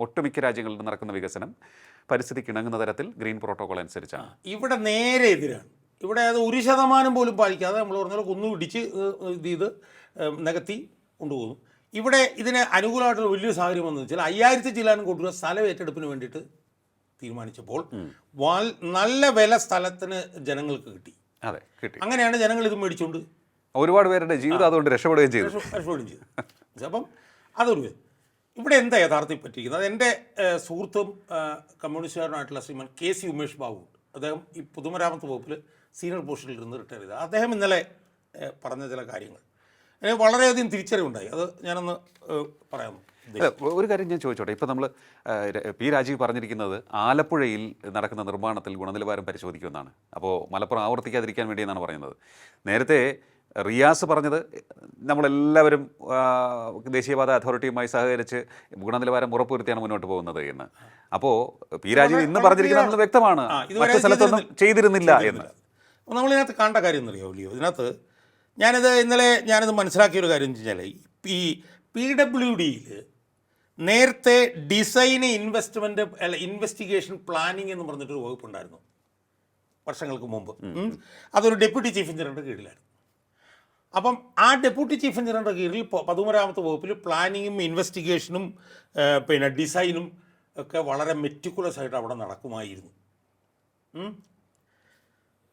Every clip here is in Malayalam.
ഒട്ടുമിക്ക രാജ്യങ്ങളിൽ നടക്കുന്ന വികസനം പരിസ്ഥിതിക്ക് ഇണങ്ങുന്ന തരത്തിൽ ഗ്രീൻ പ്രോട്ടോകോൾ അനുസരിച്ചാണ്. ഇവിടെ നേരെ എതിരാണ്. ഇവിടെ അത് 1% പോലും പാലിക്കാതെ നമ്മൾ പറഞ്ഞാൽ കുന്നുപിടിച്ച് ഇത് നികത്തി കൊണ്ടുപോകുന്നു. ഇവിടെ ഇതിന് അനുകൂലമായിട്ടുള്ള വലിയൊരു സാഹചര്യം വന്നു വെച്ചാൽ 5000 ചില്ലാനും കൊണ്ടുവരുന്ന സ്ഥലം ഏറ്റെടുപ്പിന് വേണ്ടിയിട്ട് തീരുമാനിച്ചപ്പോൾ നല്ല വില സ്ഥലത്തിന് ജനങ്ങൾക്ക് കിട്ടി. അതെ, കിട്ടി. അങ്ങനെയാണ് ജനങ്ങൾ ഇത് മേടിച്ചുകൊണ്ട് ഒരുപാട് പേരുടെ ജീവിതം അതുകൊണ്ട് രക്ഷപ്പെടുകയും ചെയ്തു. അപ്പം അതൊരു ഇവിടെ എന്താ യഥാർത്ഥത്തിൽ പറ്റിയിരിക്കുന്നത്? എൻ്റെ സുഹൃത്തും കമ്മ്യൂണിസ്റ്റുകാരനായിട്ടുള്ള ശ്രീമാൻ KC ഉമേഷ് ബാബു, അദ്ദേഹം ഈ പൊതുമരാമത്ത് വകുപ്പിൽ സീനിയർ പോസ്റ്റിൽ ഇരുന്ന് റിട്ടയർ ചെയ്തത്. അദ്ദേഹം ഇന്നലെ പറഞ്ഞ ചില കാര്യങ്ങൾ എനിക്ക് വളരെയധികം തിരിച്ചറിവുണ്ടായി. അത് ഞാനൊന്ന് പറയാമോ? ഒരു കാര്യം ഞാൻ ചോദിച്ചോട്ടെ. ഇപ്പോൾ നമ്മൾ P. രാജീവ് പറഞ്ഞിരിക്കുന്നത് ആലപ്പുഴയിൽ നടക്കുന്ന നിർമ്മാണത്തിൽ ഗുണനിലവാരം പരിശോധിക്കുമെന്നാണ്. അപ്പോൾ മലപ്പുറം ആവർത്തിക്കാതിരിക്കാൻ വേണ്ടി എന്നാണ് പറയുന്നത്. നേരത്തെ റിയാസ് പറഞ്ഞത് നമ്മളെല്ലാവരും ദേശീയപാത അതോറിറ്റിയുമായി സഹകരിച്ച് ഗുണനിലവാരം ഉറപ്പുവരുത്തിയാണ് മുന്നോട്ട് പോകുന്നത് എന്ന്. അപ്പോൾ P. രാജീവ് ഇന്ന് പറഞ്ഞിരിക്കുന്നത് വ്യക്തമാണ്, മറ്റു സ്ഥലത്തൊന്നും ചെയ്തിരുന്നില്ല എന്ന്. നമ്മളിതിനകത്ത് കാണേണ്ട കാര്യം എന്നറിയാവില്ലയോ? ഇതിനകത്ത് ഞാനിത് മനസ്സിലാക്കിയൊരു കാര്യം എന്ന് വെച്ചാൽ ഈ PWDയിൽ നേരത്തെ ഡിസൈന് ഇൻവെസ്റ്റ്മെൻറ്റ് ഇൻവെസ്റ്റിഗേഷൻ പ്ലാനിങ് എന്ന് പറഞ്ഞിട്ടൊരു വകുപ്പുണ്ടായിരുന്നു വർഷങ്ങൾക്ക് മുമ്പ്. അതൊരു ഡെപ്യൂട്ടി ചീഫ് എഞ്ചിനീയറുടെ കീഴിലായിരുന്നു. അപ്പം ആ ഡെപ്യൂട്ടി ചീഫ് എഞ്ചിനീയറുടെ കീഴിൽ പൊതുമരാമത്ത് വകുപ്പിൽ പ്ലാനിങ്ങും ഇൻവെസ്റ്റിഗേഷനും പിന്നെ ഡിസൈനും ഒക്കെ വളരെ മെറ്റിക്കുലസ് ആയിട്ട് അവിടെ നടക്കുമായിരുന്നു.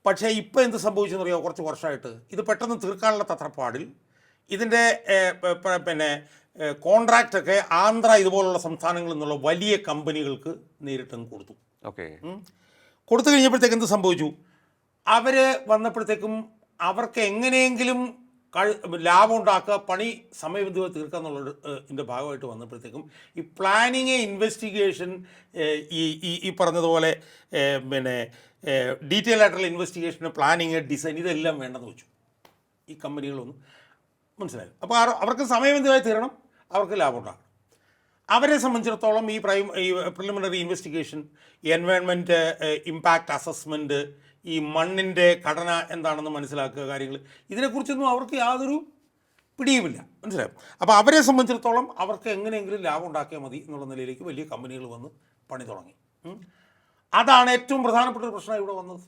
പക്ഷേ ഇപ്പോൾ എന്ത് സംഭവിച്ചെന്ന് അറിയാമോ? കുറച്ച് വർഷമായിട്ട് ഇത് പെട്ടെന്ന് തീർക്കാനുള്ള തത്രപ്പാടിൽ ഇതിൻ്റെ പിന്നെ കോൺട്രാക്റ്റൊക്കെ ആന്ധ്ര ഇതുപോലുള്ള സംസ്ഥാനങ്ങളിൽ നിന്നുള്ള വലിയ കമ്പനികൾക്ക് നേരിട്ടങ്ങ് കൊടുത്തു. കൊടുത്തു കഴിഞ്ഞപ്പോഴത്തേക്ക് എന്ത് സംഭവിച്ചു? അവർ വന്നപ്പോഴത്തേക്കും അവർക്ക് എങ്ങനെയെങ്കിലും ലാഭം ഉണ്ടാക്കുക, പണി സമയബന്ധിതമായി തീർക്കുക എന്നുള്ളതിൻ്റെ ഭാഗമായിട്ട് വന്നപ്പോഴത്തേക്കും ഈ പ്ലാനിങ് ഇൻവെസ്റ്റിഗേഷൻ ഈ പറഞ്ഞതുപോലെ പിന്നെ ഡീറ്റെയിൽ ആയിട്ടുള്ള ഇൻവെസ്റ്റിഗേഷൻ, പ്ലാനിങ്, ഡിസൈൻ ഇതെല്ലാം വേണ്ടെന്ന് വെച്ചു ഈ കമ്പനികളൊന്നും. മനസ്സിലായി? അപ്പോൾ അവർക്ക് സമയബന്ധിതമായി തീരണം, അവർക്ക് ലാഭം ഉണ്ടാകണം. അവരെ സംബന്ധിച്ചിടത്തോളം ഈ preliminary investigation, environment impact assessment, ഈ മണ്ണിൻ്റെ ഘടന എന്താണെന്ന് മനസ്സിലാക്കുക, കാര്യങ്ങൾ ഇതിനെക്കുറിച്ചൊന്നും അവർക്ക് യാതൊരു പിടിയുമില്ല. മനസ്സിലായോ? അപ്പോൾ അവരെ സംബന്ധിച്ചിടത്തോളം അവർക്ക് എങ്ങനെയെങ്കിലും ലാഭം ഉണ്ടാക്കിയാൽ മതി എന്നുള്ള നിലയിലേക്ക് വലിയ കമ്പനികൾ വന്ന് പണി തുടങ്ങി. അതാണ് ഏറ്റവും പ്രധാനപ്പെട്ട ഒരു പ്രശ്നം ഇവിടെ വന്നത്.